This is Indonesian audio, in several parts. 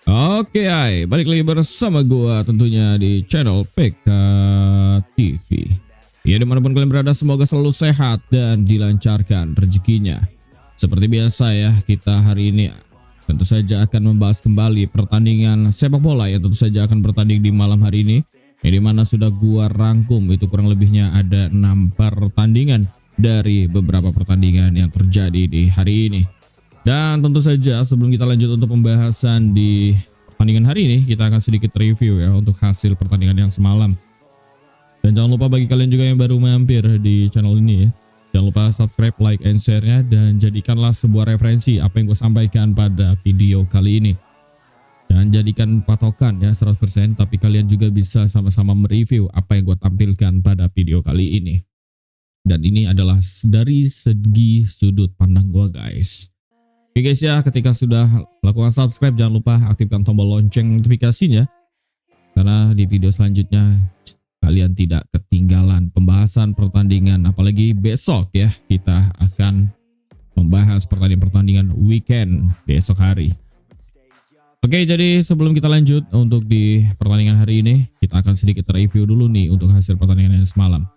Oke, ay, balik lagi bersama gua tentunya di channel PK TV. Ya, dimanapun kalian berada, semoga selalu sehat dan dilancarkan rezekinya. Seperti biasa ya, kita hari ini tentu saja akan membahas kembali pertandingan sepak bola yang tentu saja akan bertanding di malam hari ini. Yang dimana sudah gua rangkum itu kurang lebihnya ada 6 pertandingan dari beberapa pertandingan yang terjadi di hari ini. Dan tentu saja sebelum kita lanjut untuk pembahasan di pertandingan hari ini, kita akan sedikit review ya untuk hasil pertandingan yang semalam. Dan jangan lupa bagi kalian juga yang baru mampir di channel ini ya, jangan lupa subscribe, like, and share-nya, dan jadikanlah sebuah referensi apa yang gue sampaikan pada video kali ini. Jangan jadikan patokan ya 100%, tapi kalian juga bisa sama-sama mereview apa yang gue tampilkan pada video kali ini. Dan ini adalah dari segi sudut pandang gue, guys. Oke guys ya, ketika sudah melakukan subscribe, jangan lupa aktifkan tombol lonceng notifikasinya. Karena di video selanjutnya kalian tidak ketinggalan pembahasan pertandingan. Apalagi besok ya, kita akan membahas pertandingan weekend besok hari. Oke, jadi sebelum kita lanjut untuk di pertandingan hari ini, kita akan sedikit review dulu nih untuk hasil pertandingan yang semalam.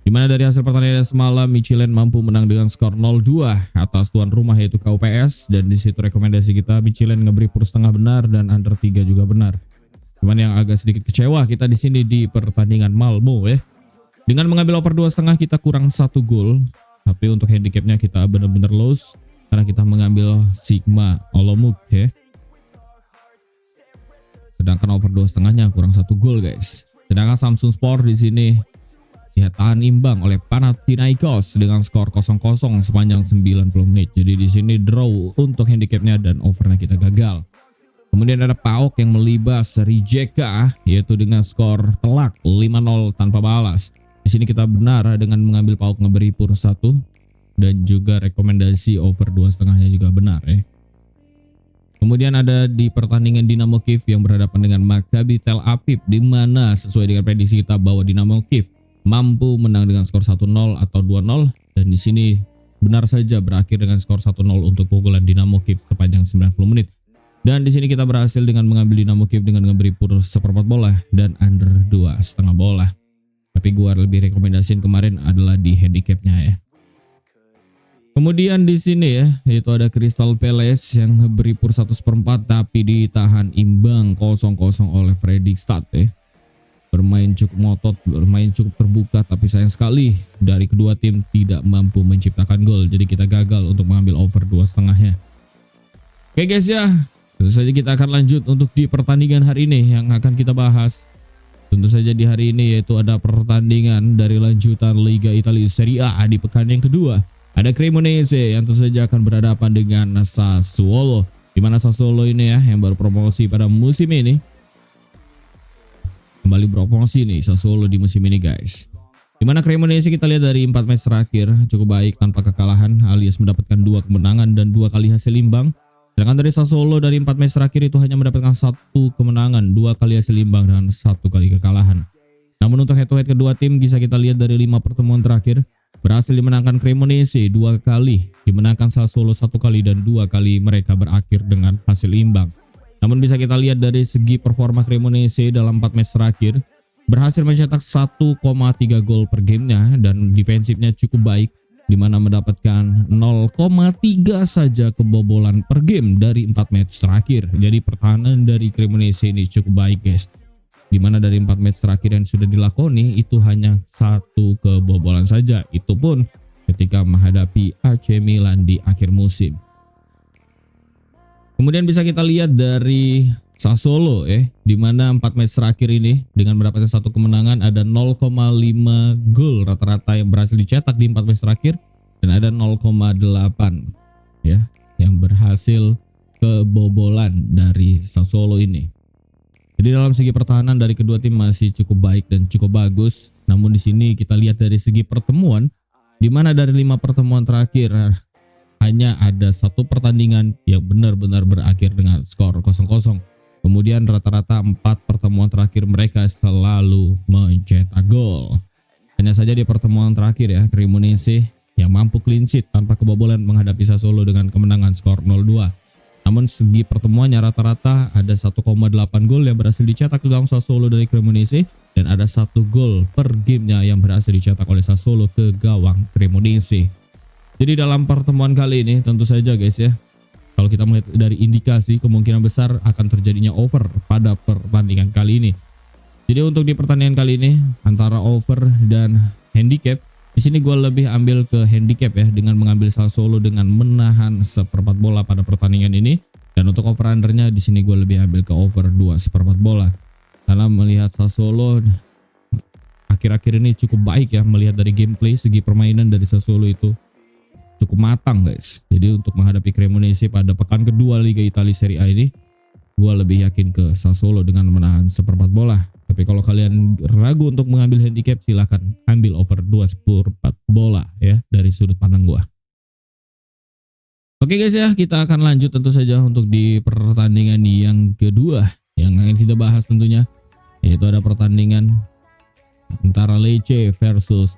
Dimana dari hasil pertandingan semalam, Michelin mampu menang dengan skor 0-2 atas tuan rumah yaitu KUPS, dan disitu rekomendasi kita Michelin ngeberi pur setengah benar dan under 3 juga benar. Cuman yang agak sedikit kecewa kita di sini di pertandingan Malmo ya. Dengan mengambil over 2,5 kita kurang 1 gol, tapi untuk handicapnya kita benar-benar loss karena kita mengambil Sigma Olomouc ya. Sedangkan over 2,5-nya kurang 1 gol guys. Sedangkan Samsung Sport di sini ya tahan imbang oleh Panathinaikos dengan skor 0-0 sepanjang 90 menit. Jadi di sini draw untuk handicapnya dan overnya kita gagal. Kemudian ada PAOK yang melibas Rijeka yaitu dengan skor telak 5-0 tanpa balas. Di sini kita benar dengan mengambil PAOK ngeberi pur 1 dan juga rekomendasi over 2,5-nya juga benar ya. Kemudian ada di pertandingan Dinamo Kiev yang berhadapan dengan Maccabi Tel Aviv, di mana sesuai dengan prediksi kita bahwa Dinamo Kiev mampu menang dengan skor 1-0 atau 2-0, dan di sini benar saja berakhir dengan skor 1-0 untuk pukulan Dinamo Kiev sepanjang 90 menit. Dan di sini kita berhasil dengan mengambil Dinamo Kiev dengan memberi pur 1/4 bola dan under 2,5 bola. Tapi gua lebih rekomendasiin kemarin adalah di handicapnya ya. Kemudian di sini ya, yaitu ada Crystal Palace yang memberi pur 1/4 tapi ditahan imbang 0-0 oleh Fredrikstad ya. Bermain cukup ngotot, bermain cukup terbuka, tapi sayang sekali dari kedua tim tidak mampu menciptakan gol. Jadi kita gagal untuk mengambil over 2,5-nya. Oke guys ya, tentu saja kita akan lanjut untuk di pertandingan hari ini yang akan kita bahas. Tentu saja di hari ini yaitu ada pertandingan dari lanjutan Liga Italia Serie A di pekan yang kedua. Ada Cremonese yang tentu saja akan berhadapan dengan Sassuolo. Dimana Sassuolo ini ya yang baru promosi pada musim ini. Kembali berpromosi nih Sassuolo di musim ini guys. Dimana Cremonese kita lihat dari 4 match terakhir cukup baik tanpa kekalahan, alias mendapatkan 2 kemenangan dan 2 kali hasil imbang. Sedangkan dari Sassuolo dari 4 match terakhir itu hanya mendapatkan 1 kemenangan, 2 kali hasil imbang dan 1 kali kekalahan. Namun untuk head to head kedua tim bisa kita lihat dari 5 pertemuan terakhir berhasil dimenangkan Cremonese 2 kali, dimenangkan Sassuolo 1 kali, dan 2 kali mereka berakhir dengan hasil imbang. Namun bisa kita lihat dari segi performa Cremonese dalam 4 match terakhir berhasil mencetak 1,3 gol per gamenya dan defensifnya cukup baik, di mana mendapatkan 0,3 saja kebobolan per game dari 4 match terakhir. Jadi pertahanan dari Cremonese ini cukup baik guys, di mana dari 4 match terakhir yang sudah dilakoni itu hanya 1 kebobolan saja, itu pun ketika menghadapi AC Milan di akhir musim. Kemudian bisa kita lihat dari Sassuolo di mana 4 match terakhir ini dengan mendapatkan 1 kemenangan ada 0,5 gol rata-rata yang berhasil dicetak di 4 match terakhir, dan ada 0,8 ya yang berhasil kebobolan dari Sassuolo ini. Jadi dalam segi pertahanan dari kedua tim masih cukup baik dan cukup bagus. Namun di sini kita lihat dari segi pertemuan, di mana dari 5 pertemuan terakhir hanya ada 1 pertandingan yang benar-benar berakhir dengan skor 0-0. Kemudian rata-rata 4 pertemuan terakhir mereka selalu mencetak gol. Hanya saja di pertemuan terakhir ya, Cremonese yang mampu clean sheet tanpa kebobolan menghadapi Sassuolo dengan kemenangan skor 0-2. Namun segi pertemuannya rata-rata ada 1,8 gol yang berhasil dicetak ke gawang Sassuolo dari Cremonese dan ada 1 gol per gamenya yang berhasil dicetak oleh Sassuolo ke gawang Cremonese. Jadi dalam pertemuan kali ini tentu saja guys ya, kalau kita melihat dari indikasi kemungkinan besar akan terjadinya over pada pertandingan kali ini. Jadi untuk di pertandingan kali ini antara over dan handicap, di sini gue lebih ambil ke handicap ya, dengan mengambil Sassuolo dengan menahan seperempat bola pada pertandingan ini. Dan untuk over undernya di sini gue lebih ambil ke over 2/4 bola. Karena melihat Sassuolo akhir-akhir ini cukup baik ya, melihat dari gameplay, segi permainan dari Sassuolo itu cukup matang guys. Jadi untuk menghadapi Cremonese pada pekan kedua Liga Italia Serie A ini, gue lebih yakin ke Sassuolo dengan menahan seperempat bola. Tapi kalau kalian ragu untuk mengambil handicap, silahkan ambil over 2/4 bola ya dari sudut pandang gue. Oke guys ya, kita akan lanjut tentu saja untuk di pertandingan yang kedua yang akan kita bahas tentunya, yaitu ada pertandingan antara Lecce versus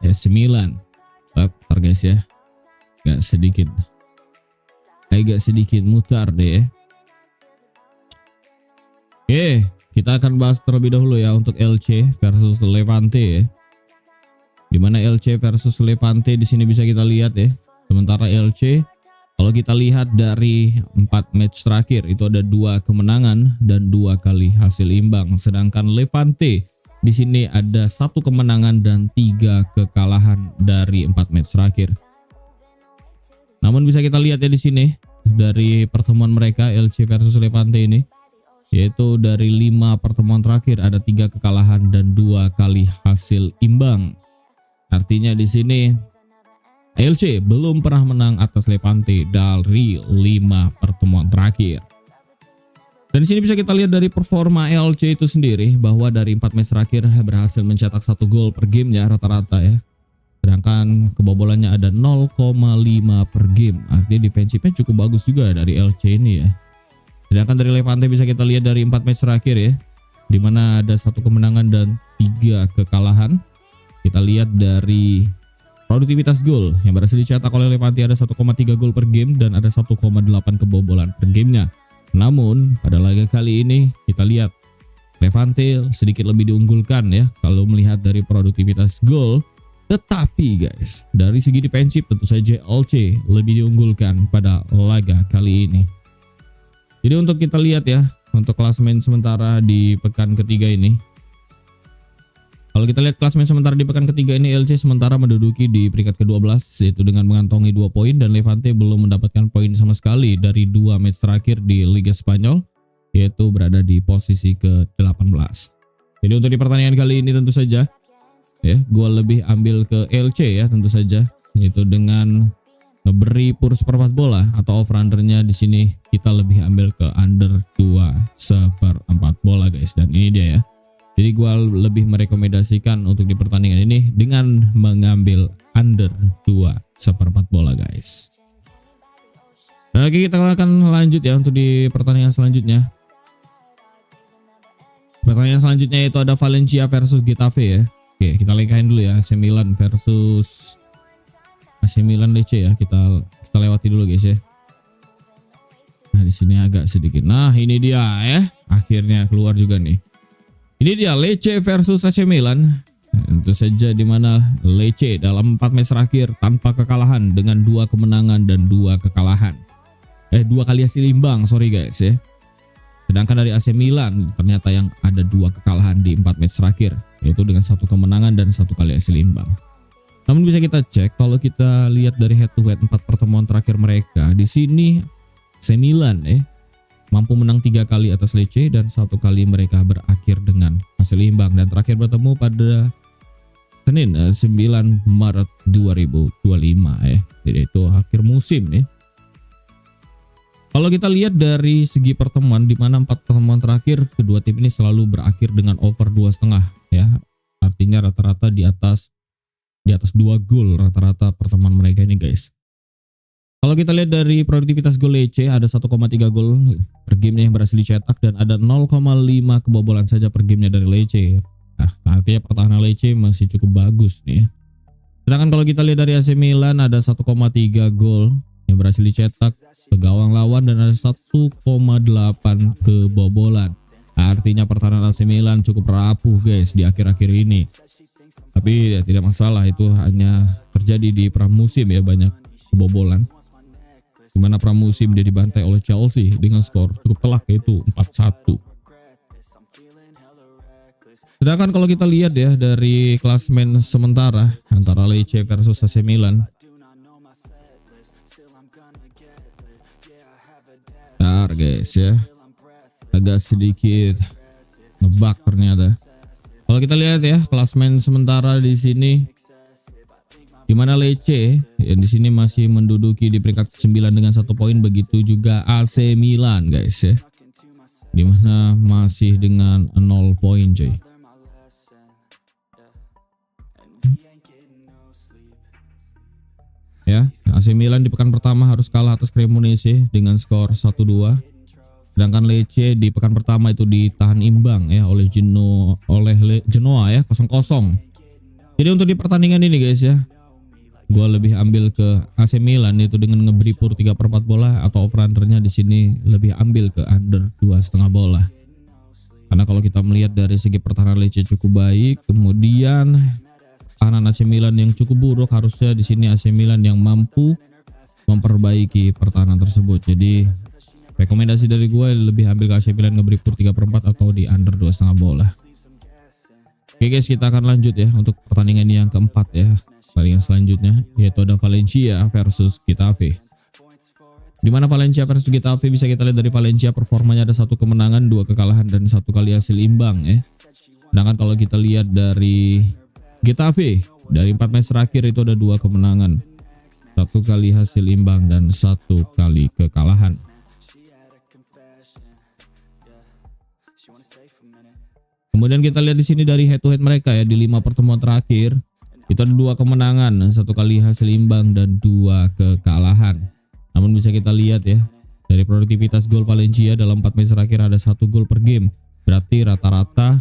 AC Milan. Bentar guys ya, agak sedikit mutar deh. Oke, kita akan bahas terlebih dahulu ya untuk Elche versus Levante ya. Dimana Elche versus Levante di sini bisa kita lihat ya. Sementara Elche kalau kita lihat dari 4 match terakhir itu ada 2 kemenangan dan 2 kali hasil imbang. Sedangkan Levante di sini ada 1 kemenangan dan 3 kekalahan dari 4 match terakhir. Namun bisa kita lihat ya di sini dari pertemuan mereka Elche versus Levante ini, yaitu dari 5 pertemuan terakhir ada 3 kekalahan dan 2 kali hasil imbang. Artinya di sini Elche belum pernah menang atas Levante dari 5 pertemuan terakhir. Dan di sini bisa kita lihat dari performa Elche itu sendiri bahwa dari 4 match terakhir berhasil mencetak 1 gol per gamenya rata-rata ya. Sedangkan kebobolannya ada 0,5 per game. Artinya defensifnya cukup bagus juga dari Elche ini ya. Sedangkan dari Levante bisa kita lihat dari 4 match terakhir ya, dimana ada 1 kemenangan dan 3 kekalahan. Kita lihat dari produktivitas gol yang berhasil dicetak oleh Levante ada 1,3 gol per game dan ada 1,8 kebobolan per gamenya. Namun pada laga kali ini kita lihat Levante sedikit lebih diunggulkan ya kalau melihat dari produktivitas gol. Tetapi guys, dari segi defensif tentu saja Elche lebih diunggulkan pada laga kali ini. Jadi untuk kita lihat ya, untuk klasemen sementara di pekan ketiga ini. Kalau kita lihat klasemen sementara di pekan ketiga ini, Elche sementara menduduki di peringkat ke-12 yaitu dengan mengantongi 2 poin, dan Levante belum mendapatkan poin sama sekali dari 2 match terakhir di Liga Spanyol, yaitu berada di posisi ke-18. Jadi untuk di pertandingan kali ini tentu saja ya, gue lebih ambil ke Elche ya tentu saja, yaitu dengan ngeberi pur seperempat bola atau over undernya di sini kita lebih ambil ke under 2/4 bola guys. Dan ini dia ya. Jadi gue lebih merekomendasikan untuk di pertandingan ini dengan mengambil under 2/4 bola guys. Dan lagi kita akan lanjut ya untuk di pertandingan selanjutnya. Pertandingan selanjutnya itu ada Valencia versus Getafe ya. Oke, kita lengkahin dulu ya AC Milan versus AC Milan Lecce ya. Kita lewati dulu guys ya. Nah, di sini agak sedikit. Nah, ini dia ya. Akhirnya keluar juga nih. Ini dia Lecce versus AC Milan. Tentu saja di mana Lecce dalam 4 match terakhir tanpa kekalahan dengan 2 kemenangan dan 2 kekalahan. 2 kali hasil imbang, sorry guys ya. Sedangkan dari AC Milan ternyata yang ada 2 kekalahan di 4 match terakhir, yaitu dengan 1 kemenangan dan 1 kali hasil imbang. Namun bisa kita cek kalau kita lihat dari head to head 4 pertemuan terakhir mereka, di sini AC Milan mampu menang 3 kali atas Lecce dan 1 kali mereka berakhir dengan hasil imbang, dan terakhir bertemu pada Senin 9 Maret 2025 ya. Jadi itu akhir musim ya. Kalau kita lihat dari segi pertemuan, di mana 4 pertemuan terakhir kedua tim ini selalu berakhir dengan over 2,5 ya. Artinya rata-rata di atas 2 gol rata-rata pertemuan mereka ini guys. Kalau kita lihat dari produktivitas gol Lecce ada 1,3 gol per gamenya yang berhasil dicetak dan ada 0,5 kebobolan saja per gamenya dari Lecce. Nah, artinya pertahanan Lecce masih cukup bagus nih. Sedangkan kalau kita lihat dari AC Milan ada 1,3 gol yang berhasil dicetak ke gawang lawan dan ada 1,8 kebobolan. Artinya pertahanan AC Milan cukup rapuh guys di akhir-akhir ini. Tapi ya tidak masalah, itu hanya terjadi di pramusim ya, banyak kebobolan. Dimana pramusim dia dibantai oleh Chelsea dengan skor cukup telak yaitu 4-1. Sedangkan kalau kita lihat ya dari klasmen sementara antara Lecce versus AC Milan. Bentar guys ya, agak sedikit ngebug ternyata. Kalau kita lihat ya klasmen sementara di sini, di mana Lecce yang di sini masih menduduki di peringkat 9 dengan 1 poin, begitu juga AC Milan guys ya, di mana masih dengan 0 poin coy. Ya, AC Milan di pekan pertama harus kalah atas Cremonese dengan skor 1-2. Sedangkan Lecce di pekan pertama itu ditahan imbang ya oleh Genoa ya 0-0. Jadi untuk di pertandingan ini guys ya, gue lebih ambil ke AC Milan itu dengan ngeberi pur 3/4 bola, atau over-undernya di sini lebih ambil ke under 2,5 bola. Karena kalau kita melihat dari segi pertahanan Lecce cukup baik, kemudian pertahanan AC Milan yang cukup buruk, harusnya di sini AC Milan yang mampu memperbaiki pertahanan tersebut. Jadi rekomendasi dari gue lebih ambil ke AC Milan ngeberi pur 3/4 atau di under 2,5 bola. Oke guys, kita akan lanjut ya untuk pertandingan yang keempat ya. Pertandingan selanjutnya yaitu ada Valencia versus Getafe. Dimana Valencia versus Getafe bisa kita lihat dari Valencia performanya ada 1 kemenangan, 2 kekalahan dan 1 kali hasil imbang ya. Sedangkan kalau kita lihat dari Getafe dari 4 match terakhir itu ada 2 kemenangan, 1 kali hasil imbang dan 1 kali kekalahan. Kemudian kita lihat di sini dari head to head mereka ya, di 5 pertemuan terakhir itu ada 2 kemenangan, 1 kali hasil imbang dan 2 kekalahan. Namun bisa kita lihat ya dari produktivitas gol Valencia dalam 4 match terakhir ada 1 gol per game. Berarti rata-rata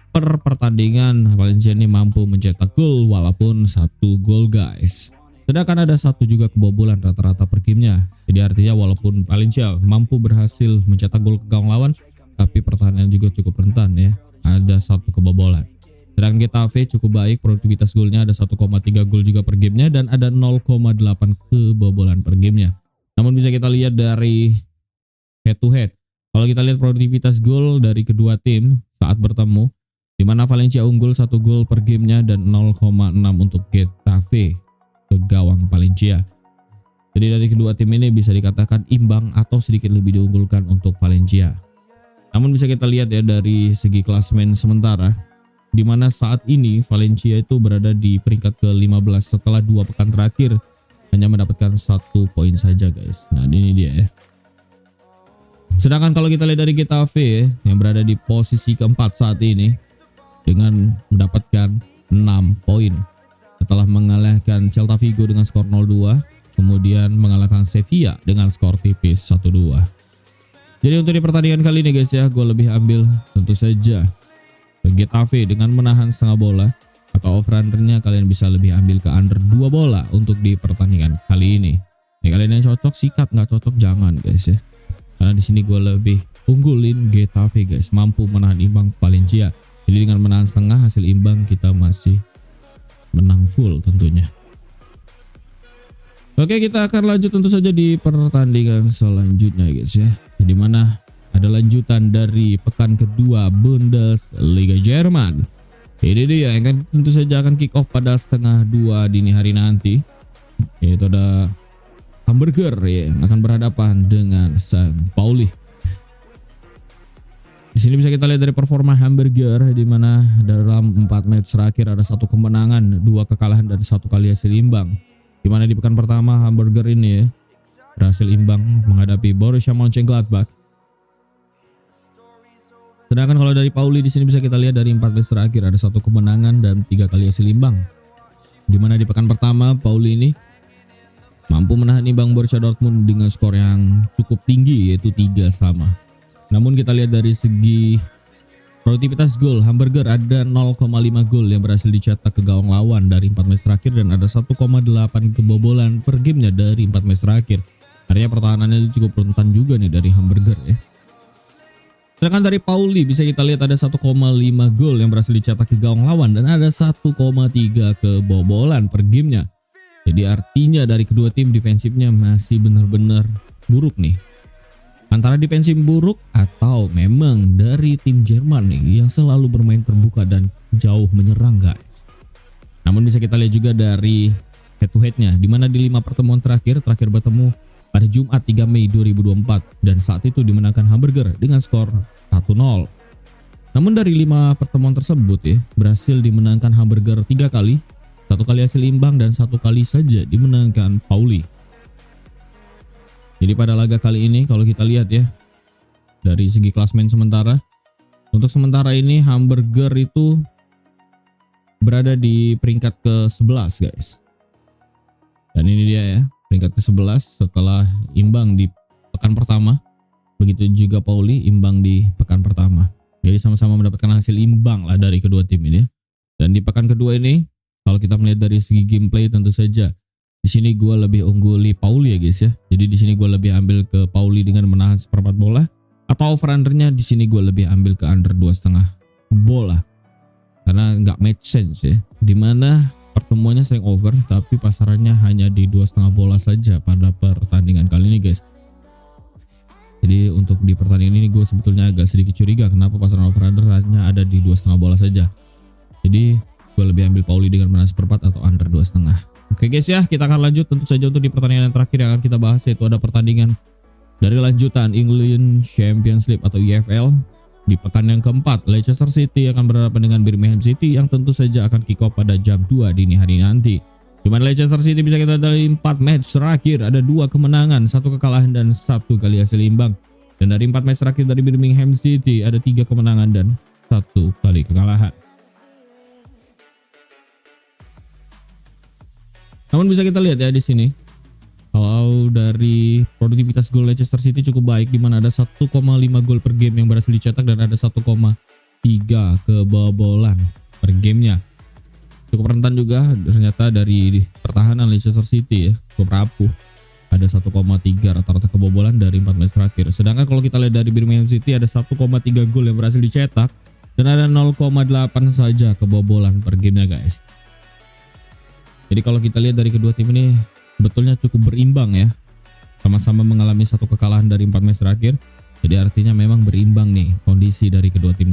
per pertandingan Valencia ini mampu mencetak gol walaupun 1 gol guys. Sedangkan ada 1 juga kebobolan rata-rata per gamenya. Jadi artinya walaupun Valencia mampu berhasil mencetak gol ke gawang lawan, tapi pertahanan juga cukup rentan ya, ada 1 kebobolan. Sedangkan Getafe cukup baik, produktivitas golnya ada 1,3 gol juga per gamenya dan ada 0,8 kebobolan per gamenya. Namun bisa kita lihat dari head to head, kalau kita lihat produktivitas gol dari kedua tim saat bertemu, di mana Valencia unggul 1 gol per gamenya dan 0,6 untuk Getafe ke gawang Valencia. Jadi dari kedua tim ini bisa dikatakan imbang atau sedikit lebih diunggulkan untuk Valencia. Namun bisa kita lihat ya dari segi klasemen sementara, di mana saat ini Valencia itu berada di peringkat ke-15 setelah 2 pekan terakhir hanya mendapatkan 1 poin saja guys. Nah ini dia ya. Sedangkan kalau kita lihat dari Getafe yang berada di posisi keempat saat ini dengan mendapatkan 6 poin setelah mengalahkan Celta Vigo dengan skor 0-2, kemudian mengalahkan Sevilla dengan skor tipis 1-2. Jadi untuk di pertandingan kali ini guys ya, gue lebih ambil tentu saja Getafe dengan menahan setengah bola, atau over-undernya kalian bisa lebih ambil ke under 2 bola untuk di pertandingan kali ini. Ya kalian yang cocok sikat, nggak cocok jangan guys ya. Karena di sini gue lebih unggulin Getafe guys, mampu menahan imbang Valencia. Jadi dengan menahan setengah hasil imbang kita masih menang full tentunya. Oke, kita akan lanjut tentu saja di pertandingan selanjutnya guys ya. Di mana ada lanjutan dari pekan kedua Bundesliga Jerman. Ini dia yang kan tentu saja akan kick off pada setengah 2 dini hari nanti. Yaitu ada Hamburger ya, yang akan berhadapan dengan St. Pauli. Di sini bisa kita lihat dari performa Hamburger, di mana dalam 4 match terakhir ada 1 kemenangan, 2 kekalahan dan 1 kali hasil imbang. Di mana di pekan pertama Hamburger ini ya berhasil imbang menghadapi Borussia Mönchengladbach. Sedangkan kalau dari Pauli di sini bisa kita lihat dari 4 match terakhir ada 1 kemenangan dan 3 kali hasil imbang. Di mana di pekan pertama Pauli ini mampu menahan imbang Borussia Dortmund dengan skor yang cukup tinggi yaitu 3-3. Namun kita lihat dari segi produktivitas gol, Hamburger ada 0,5 gol yang berhasil dicetak ke gawang lawan dari 4 match terakhir dan ada 1,8 kebobolan per gamenya dari 4 match terakhir. Artinya pertahanannya cukup rentan juga nih dari Hamburger ya. Sedangkan dari Pauli bisa kita lihat ada 1,5 gol yang berhasil dicetak ke gawang lawan dan ada 1,3 kebobolan per gamenya. Jadi artinya dari kedua tim defensifnya masih benar-benar buruk nih. Antara defensif buruk atau memang dari tim Jerman nih yang selalu bermain terbuka dan jauh menyerang guys. Namun bisa kita lihat juga dari head to headnya, dimana di 5 pertemuan terakhir bertemu pada Jumat 3 Mei 2024 dan saat itu dimenangkan Hamburger dengan skor 1-0. Namun dari 5 pertemuan tersebut ya berhasil dimenangkan Hamburger 3 kali, 1 kali hasil imbang dan 1 kali saja dimenangkan Pauli. Jadi pada laga kali ini kalau kita lihat ya dari segi klasmen sementara, untuk sementara ini Hamburger itu berada di peringkat ke-11 guys. Dan ini dia ya, peringkat ke-11 setelah imbang di pekan pertama. Begitu juga Pauli imbang di pekan pertama. Jadi sama-sama mendapatkan hasil imbang lah dari kedua tim ini ya. Dan di pekan kedua ini kalau kita melihat dari segi gameplay tentu saja di sini gue lebih ungguli Pauli ya guys ya. Jadi di sini gue lebih ambil ke Pauli dengan menahan seperempat bola, atau over undernya di sini gue lebih ambil ke under 2,5 bola. Karena nggak match sense ya. Dimana pertemuannya sering over tapi pasarannya hanya di 2,5 bola saja pada pertandingan kali ini guys. Jadi untuk di pertandingan ini gue sebetulnya agak sedikit curiga kenapa pasaran over under hanya ada di 2,5 bola saja. Jadi gue lebih ambil Pauli dengan menang seperempat atau under 2,5. Oke guys ya, kita akan lanjut tentu saja untuk di pertandingan yang terakhir yang akan kita bahas, yaitu ada pertandingan dari lanjutan England Champions League atau EFL. Di pekan yang keempat, Leicester City akan berhadapan dengan Birmingham City yang tentu saja akan kick off pada jam 2 dini hari nanti. Di mana Leicester City bisa kita dari 4 match terakhir ada 2 kemenangan, 1 kekalahan dan 1 kali hasil imbang. Dan dari 4 match terakhir dari Birmingham City ada 3 kemenangan dan 1 kali kekalahan. Namun bisa kita lihat ya di sini, kalau dari produktivitas gol Leicester City cukup baik, di mana ada 1,5 gol per game yang berhasil dicetak dan ada 1,3 kebobolan per gamenya. Cukup rentan juga ternyata dari pertahanan Leicester City ya, cukup rapuh. Ada 1,3 rata-rata kebobolan dari 4 match terakhir. Sedangkan kalau kita lihat dari Birmingham City ada 1,3 gol yang berhasil dicetak dan ada 0,8 saja kebobolan per gamenya guys. Jadi kalau kita lihat dari kedua tim ini betulnya cukup berimbang ya. Sama-sama mengalami 1 kekalahan dari 4 match terakhir. Jadi artinya memang berimbang nih kondisi dari kedua tim.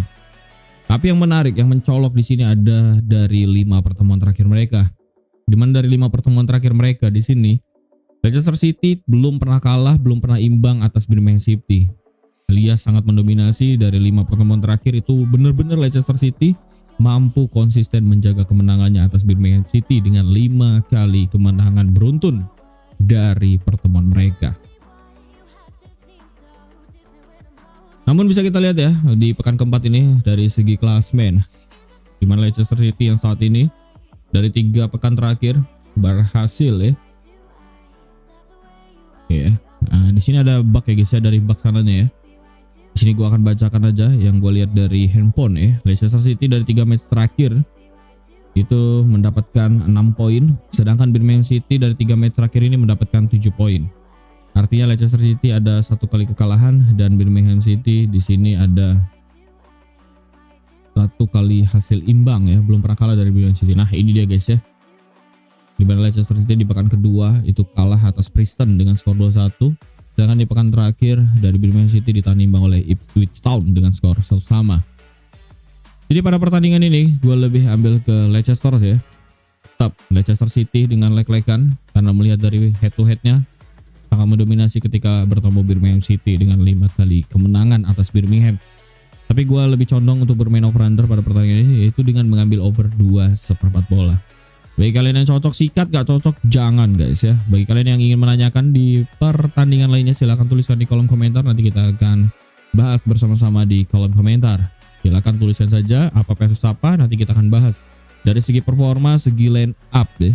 Tapi yang menarik, yang mencolok di sini ada dari 5 pertemuan terakhir mereka. Di mana dari 5 pertemuan terakhir mereka di sini Leicester City belum pernah kalah, belum pernah imbang atas Birmingham City. Alias sangat mendominasi dari 5 pertemuan terakhir itu benar-benar Leicester City mampu konsisten menjaga kemenangannya atas Birmingham City dengan 5 kali kemenangan beruntun dari pertemuan mereka. Namun bisa kita lihat ya di pekan keempat ini dari segi klasmen, di mana Leicester City yang saat ini dari 3 pekan terakhir berhasil ya. Oke, nah di sini ada bug ya guys ya, dari bug sananya ya. Di sini gua akan bacakan aja yang gue lihat dari handphone ya. Leicester City dari 3 match terakhir itu mendapatkan 6 poin, sedangkan Birmingham City dari 3 match terakhir ini mendapatkan 7 poin. Artinya Leicester City ada 1 kali kekalahan dan Birmingham City di sini ada 1 kali hasil imbang ya, belum pernah kalah dari Birmingham City. Nah, ini dia guys ya. Di mana Leicester City di pekan kedua itu kalah atas Preston dengan skor 2-1. Sedangkan di pekan terakhir dari Birmingham City ditahan imbang oleh Ipswich Town dengan skor sama. Jadi pada pertandingan ini gue lebih ambil ke Leicester ya. Tetap Leicester City dengan leg-legan karena melihat dari head to headnya sangat mendominasi ketika bertemu Birmingham City dengan 5 kali kemenangan atas Birmingham. Tapi gue lebih condong untuk bermain over under pada pertandingan ini, yaitu dengan mengambil over 2,4 bola. Bagi kalian yang cocok sikat, gak cocok jangan guys ya. Bagi kalian yang ingin menanyakan di pertandingan lainnya silahkan tuliskan di kolom komentar. Nanti kita akan bahas bersama-sama di kolom komentar. Silahkan tuliskan saja apa versus apa, nanti kita akan bahas. Dari segi performa, segi line up deh.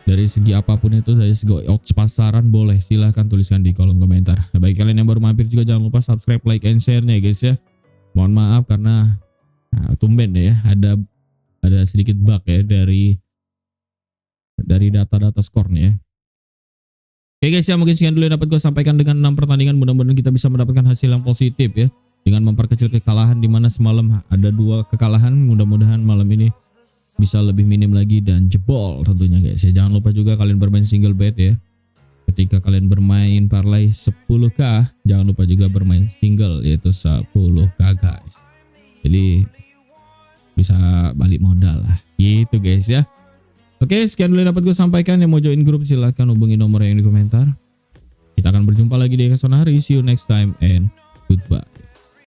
Dari segi apapun itu, dari segi odds pasaran boleh silahkan tuliskan di kolom komentar. Nah, bagi kalian yang baru mampir juga jangan lupa subscribe, like, and share-nya guys ya. Mohon maaf karena tumben ya ada sedikit bug ya dari data-data skornya ya. Oke guys ya, mungkin sekian dulu yang dapat gue sampaikan dengan 6 pertandingan. Mudah-mudahan kita bisa mendapatkan hasil yang positif ya, dengan memperkecil kekalahan di mana semalam ada 2 kekalahan. Mudah-mudahan malam ini bisa lebih minim lagi dan jebol tentunya guys ya. Jangan lupa juga kalian bermain single bet ya. Ketika kalian bermain parlay 10k, jangan lupa juga bermain single yaitu 10k guys. Jadi bisa balik modal lah gitu guys ya. Oke, sekian dulu yang dapat gue sampaikan. Yang mau join grup silahkan hubungi nomor yang di komentar. Kita akan berjumpa lagi di episode hari. See you next time and goodbye.